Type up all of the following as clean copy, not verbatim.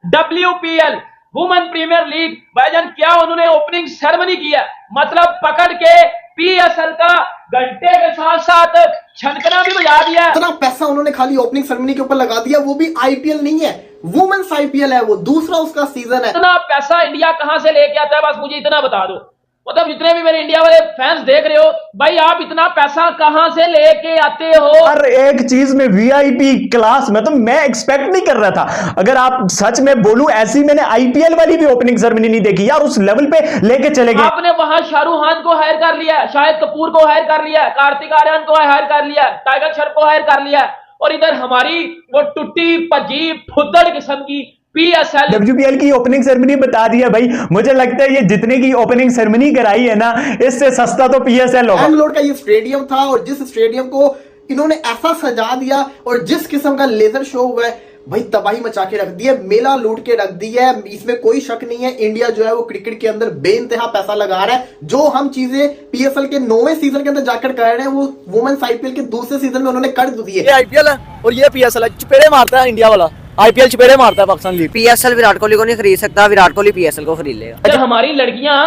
WPL women premiere league भाईजान, क्या उन्होंने ओपनिंग सेरेमनी किया, मतलब पकड़ के PSL का घंटे के साथ साथ छनकना भी बजा दिया। इतना पैसा उन्होंने खाली ओपनिंग सेरेमनी के ऊपर लगा दिया, वो भी IPL नहीं है, वुमेन्स IPL है, वो दूसरा उसका सीजन है। इतना पैसा इंडिया कहां से लेके आता है, बस मुझे इतना बता दो। मतलब जितने भी मेरे इंडिया वाले फैंस देख रहे हो भाई, आप इतना पैसा कहां से लेके आते हो? हर एक चीज में VIP क्लास में, तो मैं एक्सपेक्ट नहीं कर रहा था। अगर आप सच में बोलूं, ऐसी मैंने IPL वाली भी ओपनिंग सेरेमनी नहीं देखी यार, उस लेवल पे लेके चले गए। आपने वहां शाहरुख खान को हायर कर लिया, शाहिद कपूर को हायर कर लिया, कार्तिक आर्यन को हायर कर लिया, टाइगर श्रॉफ को हायर कर लिया, और इधर हमारी वो टुट्टी पजी फुद्दड़ किस्म की PSL WPL की ओपनिंग सेरेमनी बता दी है भाई। मुझे लगता है ये जितने की ओपनिंग सेरेमनी कराई है ना, इससे सस्ता तो PSL होगा। बैंगलोर का ये स्टेडियम था, और जिस स्टेडियम को इन्होंने ऐसा सजा दिया और जिस किस्म का लेजर शो हुआ है भाई, तबाही मचा के रख दी है, मेला लूट के रख दी है, इसमें कोई शक नहीं है। इंडिया जो है वो क्रिकेट के अंदर बेइंतहा पैसा लगा रहा है। जो हम चीजें PSL के 9वें सीजन के अंदर जाकर कर रहे हैं, वो वुमेन्स IPL के दूसरे सीजन में उन्होंने कर दी है। ये IPL है और ये PSL है, चपेड़े मारता है इंडिया वाला, IPL चपेड़े मारता है पाकिस्तान लीग। PSL विराट कोहली को नहीं खरीद सकता, विराट कोहली PSL को खरीद लेगा। जब हमारी लड़कियां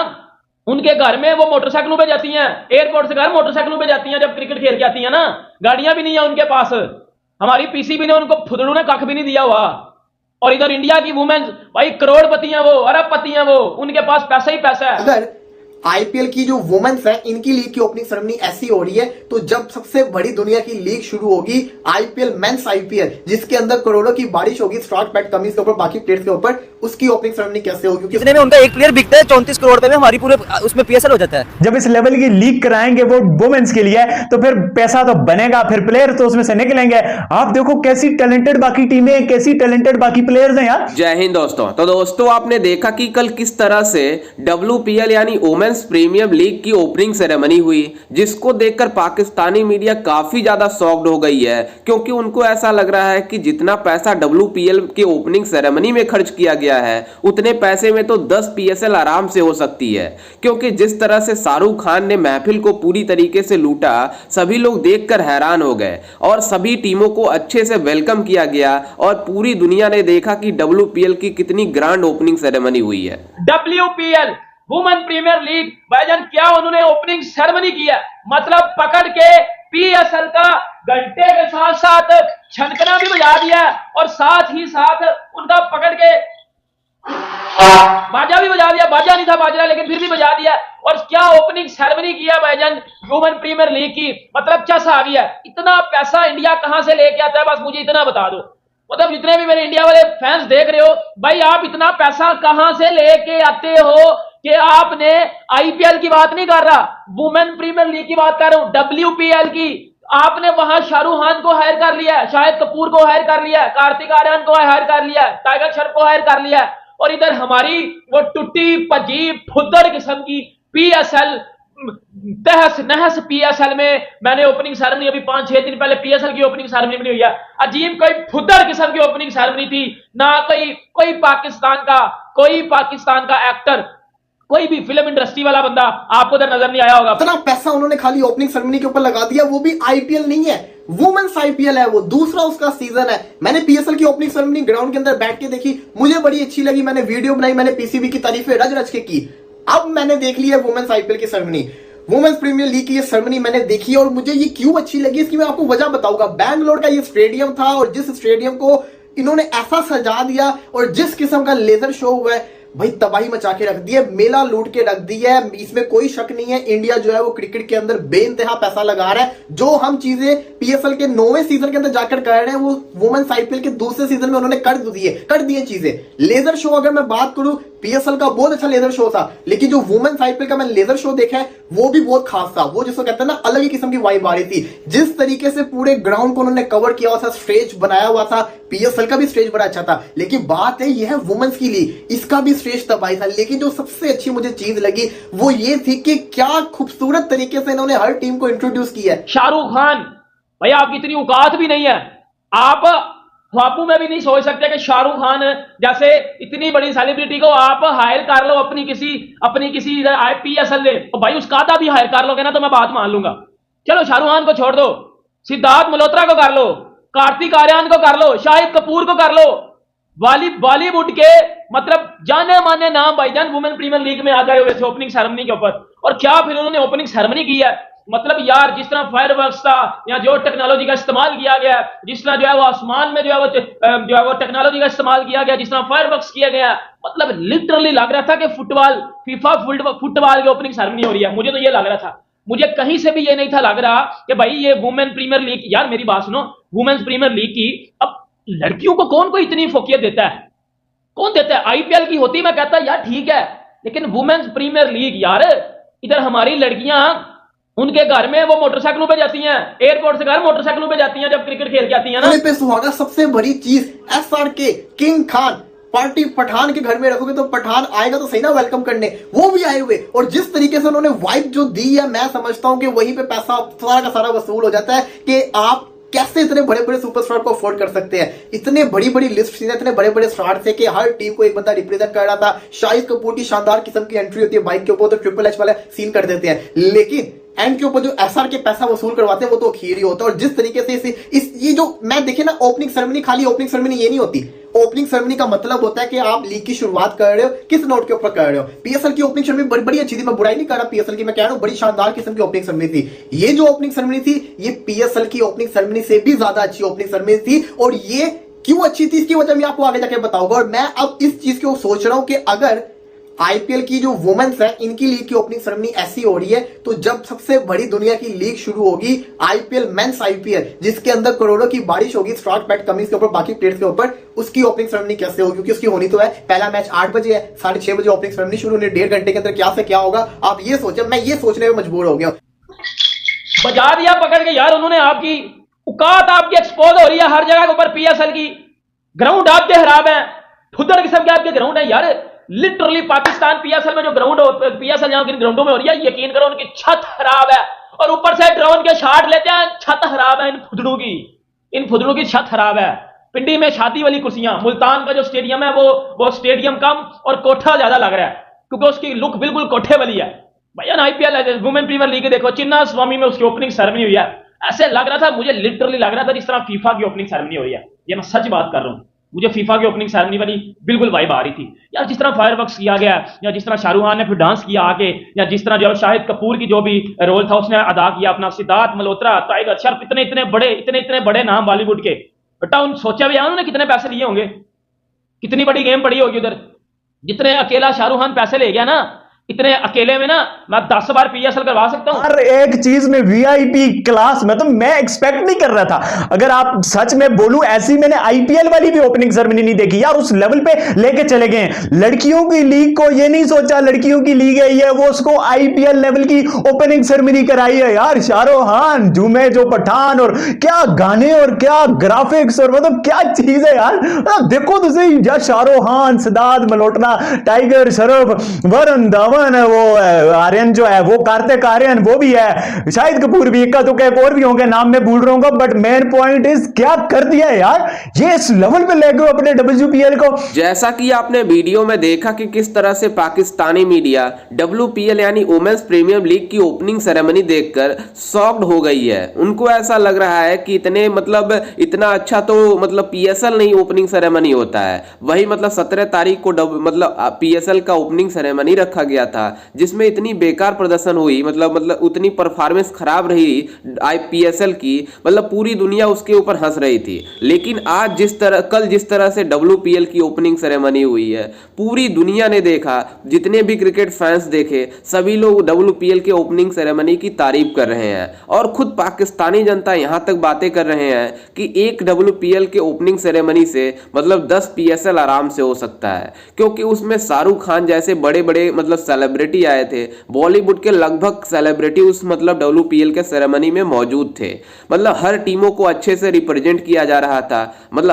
उनके घर में वो मोटरसाइकिलों पे जाती हैं, एयरपोर्ट से घर मोटरसाइकिलों पे जाती हैं, जब क्रिकेट खेल के आती हैं ना, गाड़ियां भी नहीं है उनके पास। हमारी PCB ने उनको फुदड़ू ने कख भी नहीं दिया हुआ। और इधर इंडिया की वुमेन्स भाई करोड़पति हैं, वो अरबपति हैं, वो उनके पास पैसा ही पैसा है। अगर IPL की जो वुमेन्स है, इनकी लीग की ओपनिंग सेरेमनी ऐसी हो रही है, तो जब सबसे बड़ी दुनिया की लीग शुरू होगी, IPL मेंस IPL, जिसके अंदर करोड़ों की बारिश होगी स्टॉक पैट कमीज के ऊपर, बाकी प्लेयर्स के ऊपर, उसकी ओपनिंग सेरेमनी कैसे होगी? कितने में उनका एक प्लेयर बिकता है 34 करोड़ रुपए में, हमारी पूरे उसमें PSL हो जाता है। जब इस लेवल की लीग कराएंगे वो वुमेन्स के लिए, तो फिर पैसा तो बनेगा, फिर प्लेयर तो उसमें से निकलेंगे। आप देखो कैसी टैलेंटेड बाकी टीमें, कैसी टैलेंटेड बाकी प्लेयर्स हैं यार। जय हिंद दोस्तों। तो दोस्तों आपने देखा कि कल किस तरह से WPL यानी वुमेन्स प्रीमियर लीग की ओपनिंग सेरेमनी हुई, जिसको देखकर पाकिस्तानी मीडिया काफी ज्यादा शॉक्ड हो गई है, क्योंकि उनको ऐसा लग रहा है कि जितना पैसा WPL की ओपनिंग सेरेमनी में खर्च किया गया है, उतने पैसे में तो 10 PSL आराम से हो सकती है। क्योंकि जिस तरह से शाहरुख खान ने महफिल को पूरी तरीके से लूटा, सभी लोग देखकर हैरान हो गए और सभी टीमों को अच्छे से वेलकम किया गया, और पूरी दुनिया ने देखा कि WPL की कितनी ग्रांड ओपनिंग सेरेमनी हुई है। WPL वुमेन प्रीमियर लीग भाईजान, क्या उन्होंने ओपनिंग सेरेमनी किया, मतलब पकड़ के PSL का घंटे के साथ साथ छनकना भी बजा दिया, और साथ ही साथ उनका पकड़ के बाजा भी बजा दिया। बाजा नहीं था बाजा, लेकिन फिर भी बजा दिया। और क्या ओपनिंग सेरेमनी किया भाईजान वुमेन प्रीमियर लीग की, मतलब चस आ गया। इतना पैसा इंडिया कहां से लेके आता है, बस मुझे इतना बता दो। मतलब जितने भी मेरे इंडिया वाले फैंस देख रहे हो भाई, आप इतना पैसा कहां से लेके आते हो कि आपने IPL की बात नहीं कर रहा, वुमेन प्रीमियर लीग की बात कर रहा हूं, WPL की। आपने वहां शाहरुख खान को हायर कर लिया, शाहिद कपूर को हायर कर लिया, कार्तिक आर्यन को हायर कर लिया, टाइगर श्रॉफ को हायर कर लिया, और इधर हमारी वो टुट्टी पजी फुद्दड़ किस्म की PSL तहस नहस PSL में मैंने ओपनिंग सेरेमनी अभी 5-6 दिन पहले PSL की ओपनिंग सेरेमनी हुई है। अजीब कोई फुद्दड़ किस्म की ओपनिंग सेरेमनी थी ना। कोई पाकिस्तान का एक्टर, कोई भी फिल्म इंडस्ट्री वाला बंदा आपको उधर नजर नहीं आया होगा। इतना पैसा उन्होंने खाली ओपनिंग सेरेमनी के ऊपर लगा दिया, वो भी IPL नहीं है, वुमेन्स IPL है, वो दूसरा उसका सीजन है। मैंने PSL की ओपनिंग सेरेमनी ग्राउंड के अंदर बैठ के देखी, मुझे बड़ी अच्छी लगी, मैंने वीडियो बनाई, मैंने PCB की तारीफें रज रज के की। अब मैंने देख ली है वुमेन्स IPL की सेरेमनी, वुमेन्स प्रीमियर लीग की ये सेरेमनी मैंने देखी, और मुझे ये क्यों अच्छी लगी इसकी मैं आपको वजह बताऊंगा। बैंगलोर का ये स्टेडियम था, और जिस स्टेडियम को इन्होंने ऐसा सजा दिया और जिस किस्म का लेजर शो हुआ है भाई, तबाही मचा के रख दी है, मेला लूट के रख दी है, इसमें कोई शक नहीं है। इंडिया जो है वो क्रिकेट के अंदर बेइंतहा पैसा लगा रहा है। जो हम चीजें PSL के 9वें सीजन के अंदर जाकर कर रहे हैं, वो वुमेन्स IPL के दूसरे सीजन में उन्होंने कर दिए चीजें। लेजर शो अगर मैं बात करूं, PSL का बहुत अच्छा लेजर शो था, लेकिन जो वुमेन्स IPL का मैंने लेजर शो देखा है वो भी बहुत खास था। वो जिसको कहते हैं ना, अलग ही किस्म की वाइब आ रही थी। जिस तरीके से पूरे ग्राउंड को उन्होंने कवर किया हुआ था, स्टेज बनाया हुआ था, PSL का भी स्टेज बड़ा अच्छा था। लेकिन बात है यह है वुमेन्स की लीग, इसका भी स्टेज तबाही था। लेकिन जो सबसे अच्छी मुझे चीज लगी वो ये थी कि क्या खूबसूरत तरीके से इन्होंने हर टीम को इंट्रोड्यूस किया है। शाहरुख खान भाई, आपकी इतनी औकात भी नहीं है, आप ख्वाबों में भी नहीं सोच सकते कि शाहरुख खान जैसे इतनी बड़ी सेलिब्रिटी को आप हायर कर लो अपनी किसी PSL ले, तो भाई उसका आधा भी हायर कर लोगे ना तो मैं बात मान लूंगा। चलो शाहरुख खान को छोड़ दो, सिद्धार्थ मल्होत्रा को कर लो, कार्तिक आर्यन को कर लो, शाहिद कपूर को कर लो, बॉलीवुड के मतलब जाने माने नाम भाईजान वुमेन प्रीमियर लीग में आ गए हुए थे ओपनिंग सेरेमनी के ऊपर। और क्या फिर उन्होंने ओपनिंग सेरेमनी की है, मतलब यार जिस तरह फायरवर्क्स था या जो टेक्नोलॉजी का इस्तेमाल किया गया, जिस तरह जो है वो आसमान में जो है वो टेक्नोलॉजी का इस्तेमाल किया गया, जिस तरह फायरवर्क्स किया गया, मतलब लिटरली लग रहा था कि फीफा फुटबॉल की ओपनिंग सेरेमनी हो रही है। मुझे तो ये लग रहा था, मुझे कहीं से भी ये नहीं था लग रहा कि भाई ये वुमेन प्रीमियर लीग, यार मेरी बात सुनो, वुमेन्स प्रीमियर लीग की अब लड़कियों को कौन को इतनी फोकियत देता है, कौन देता है? आईपीएल की होती मैं कहता यार ठीक है, लेकिन वुमेन्स प्रीमियर लीग यार, इधर हमारी लड़कियां उनके घर में वो मोटरसाइकिलों पे जाती हैं, एयरपोर्ट से घर मोटरसाइकिलों पे जाती हैं जब क्रिकेट खेल के आती हैं ना। पे सुहागा सबसे बड़ी चीज SRK king Khan party Pathan के घर में रखोगे तो पठान आएगा तो सही ना वेलकम करने, वो भी आए हुए। और जिस तरीके से उन्होंने वाइब जो दी है, मैं समझता हूं कि वहीं पे पैसा सारा का सारा वसूल हो जाता है कि आप कैसे इतने बड़े बड़े सुपरस्टार को अफोर्ड कर सकते हैं। इतने बड़ी बड़ी लिस्ट थी, इतने बड़े बड़े स्टार थे कि हर टीम को एक बंदा रिप्रेजेंट कर रहा था। शाहिद कपूर की शानदार किस्म की एंट्री होती है बाइक के ऊपर तो ट्रिपल एच वाला सीन कर देते हैं, लेकिन एंड के ऊपर जो एसआर के पैसा वसूल करवाते हैं वो तो खीर ही होता है। और जिस तरीके से ये जो मैं देखे ना, ओपनिंग सेरेमनी खाली ओपनिंग सेरेमनी ये नहीं होती। ओपनिंग सेरेमनी का मतलब होता है कि आप लीग की शुरुआत कर रहे हो, किस नोट के ऊपर कर रहे हो। पीएसएल की ओपनिंग सेरेमनी बड़ी अच्छी थी, मैं बुराई नहीं कर रहा पीएसएल की, मैं कह रहा हूं बड़ी शानदार किस्म की ओपनिंग सेरेमनी थी। ये जो ओपनिंग सेरेमनी थी ये पीएसएल की ओपनिंग सेरेमनी से भी ज्यादा अच्छी ओपनिंग सेरेमनी थी। और ये क्यों अच्छी थी इसकी वजह मैं आपको आगे जाके बताऊंगा। और मैं अब इस चीज को सोच रहा हूं कि अगर आईपीएल की जो वुमेन्स है इनकी लीग की ओपनिंग सेरेमनी ऐसी हो रही है, तो जब सबसे बड़ी दुनिया की लीग शुरू होगी आईपीएल मेंस आईपीएल, जिसके अंदर करोड़ों की बारिश होगी स्टॉक पैट कमिंस के ऊपर, बाकी प्लेयर्स के ऊपर, उसकी ओपनिंग सेरेमनी कैसे होगी? क्योंकि उसकी होनी तो है, पहला मैच 8 बजे है, 6:30 बजे ओपनिंग सेरेमनी शुरू होनी, 1.5 घंटे के अंदर क्या से क्या होगा आप ये सोचें। मैं ये सोचने में मजबूर हो गया। बजा दिया पकड़ के यार उन्होंने, आपकी औकात आपकी एक्सपोज हो रही है हर जगह के ऊपर। पीएसएल की ग्राउंड आपके खराब है, फुदर किस्म के आपके ग्राउंड है यार। लिटरली पाकिस्तान पीएसएल में जो ग्राउंड पीएसएल यहाँ की ग्राउंडों में हो रही है, यकीन करो उनकी छत खराब है। और ऊपर से ड्रोन के शॉट लेते हैं, छत खराब है इन फुदड़ों की छत खराब है। पिंडी में शादी वाली कुर्सियां, मुल्तान का जो स्टेडियम है वो स्टेडियम कम और कोठा ज्यादा लग रहा है, क्योंकि उसकी लुक बिल्कुल कोठे वाली है। भैया आईपीएल वुमेन प्रीमियर लीग देखो, चिन्ना स्वामी में उसकी ओपनिंग सेरेमनी हुई है, ऐसे लग रहा था, मुझे लिटरली लग रहा था जिस तरह फीफा की ओपनिंग सेरेमनी हो रही है। ये मैं सच बात कर रहा हूं, मुझे फीफा की ओपनिंग सेरेमनी वाली बिल्कुल वाइब आ रही थी यार। जिस तरह फायरवर्क्स किया गया, या जिस तरह शाहरुख खान ने फिर डांस किया आके, या जिस तरह जो शाहिद कपूर की जो भी रोल था उसने अदा किया अपना, सिद्धार्थ मल्होत्रा, टाइगर श्रॉफ, इतने बड़े नाम बॉलीवुड के। बेटा उन सोचा भी उन्होंने कितने पैसे लिए होंगे, कितनी बड़ी गेम पड़ी होगी उधर। जितने अकेला शाहरुख खान पैसे ले गया ना, इतने अकेले में ना मैं 10 बार पीएसएल करवा सकता हूं। हर एक चीज में वीआईपी क्लास में, तो मैं एक्सपेक्ट नहीं कर रहा था। अगर आप सच में बोलूं, ऐसी मैंने आईपीएल वाली भी ओपनिंग सेरेमनी नहीं देखी यार। उस लेवल पे लेके चले गए। लड़कियों की लीग को ये नहीं सोचा लड़कियों की लीग है ये, वो उसको आईपीएल लेवल की ओपनिंग सेरेमनी कराई है यार। शाहरुख खान, झूमे जो पठान, और क्या गाने और क्या ग्राफिक्स, और मतलब क्या चीज है यार। देखो तो सही यार, शाहरुख खान, सिद्धार्थ मल्होत्रा, टाइगर श्रॉफ, वरुण धवन, वो आर्यन जो है, वो कार्तिक आर्यन वो भी है, शाहिद कपूर भी, इक्का दुक्का और भी होंगे, नाम में भूल रहा हूँ। बट मेन पॉइंट इज क्या कर दिया है यार, ये इस लेवल पे ले गए अपने डब्ल्यूपीएल को। जैसा कि आपने वीडियो में देखा कि किस तरह से पाकिस्तानी मीडिया डब्ल्यूपीएल यानी वुमेन्स प्रीमियर लीग की ओपनिंग सेरेमनी देखकर शॉक्ड हो गई है। उनको ऐसा लग रहा है कि इतना अच्छा तो पीएसएल नहीं ओपनिंग सेरेमनी होता है। वही 17 तारीख को पीएसएल का ओपनिंग सेरेमनी रखा गया था, जिसमें इतनी बेकार प्रदर्शन हुई, उतनी परफॉर्मेंस खराब रही आईपीएसएल की, पूरी दुनिया उसके ऊपर हंस रही थी। लेकिन आज कल जिस तरह से डब्ल्यूपीएल की ओपनिंग सेरेमनी हुई है, पूरी दुनिया ने देखा, जितने भी क्रिकेट फैंस देखे, सभी लोग डब्ल्यूपीएल के ओपनिंग सेरेमनी की तारीफ कर रहे हैं। और खुद पाकिस्तानी जनता यहां तक बातें कर रहे हैं कि एक डब्ल्यूपीएल के ओपनिंग सेरेमनी से 10 पीएसएल आराम से हो सकता है, क्योंकि उसमें शाहरुख खान जैसे बड़े बड़े सेलिब्रिटी आए थे। बॉलीवुड के लगभग सेलिब्रिटी उस डब्ल्यूपीएल के सेरेमनी में मौजूद थे। हर टीमों को अच्छे से रिप्रेजेंट किया जा रहा था।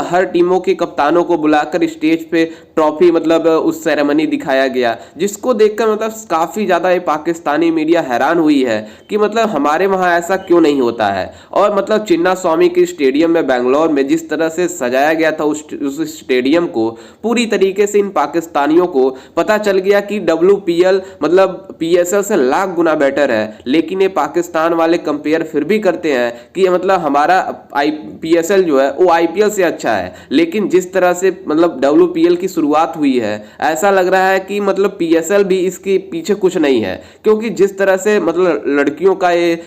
हर टीमों के कप्तानों को बुलाकर स्टेज पे ट्रॉफी उस सेरेमनी दिखाया गया, जिसको देखकर काफी ज्यादा ये पाकिस्तानी मीडिया हैरान हुई है कि हमारे वहां ऐसा क्यों नहीं होता है। और चिन्ना स्वामी के स्टेडियम में बेंगलोर में जिस तरह से सजाया गया था उस स्टेडियम को, पूरी तरीके से इन पाकिस्तानियों को पता चल गया कि डब्ल्यूपीएल WPL मतलब PSL से लाख गुना बेटर है, लेकिन ये पाकिस्तान वाले कंपेयर फिर भी करते हैं कि मतलब हमारा PSL जो है वो IPL से अच्छा है। लेकिन जिस तरह से मतलब WPL की शुरुआत हुई है, ऐसा लग रहा है कि मतलब PSL भी इसके पीछे कुछ नहीं है, क्योंकि जिस तरह से मतलब लड़कियों का ये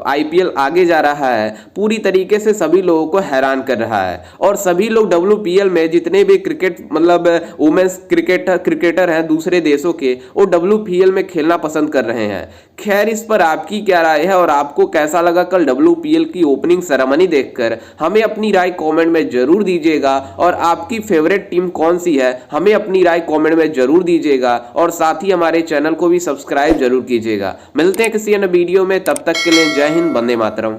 IPL आगे जा रहा है पूरी तरीके से सभी लोगों को हैरान कर रहा है। और सभी लोग WPL में जितने भी क्रिकेट मतलब वुमेन्स क्रिकेटर हैं दूसरे देशों के, वो WPL में खेलना पसंद कर रहे हैं। खैर, इस पर आपकी क्या राय है और आपको कैसा लगा कल WPL की ओपनिंग सेरेमनी देखकर? हमें अपनी राय कमेंट में जरूर दीजिएगा। और आपकी फेवरेट टीम कौन सी है हमें अपनी राय कमेंट में जरूर दीजिएगा। और साथ ही हमारे चैनल को भी सब्सक्राइब जरूर कीजिएगा। मिलते हैं किसी अन्य वीडियो में, तब तक के लिए जय हिंद, वंदे मातरम।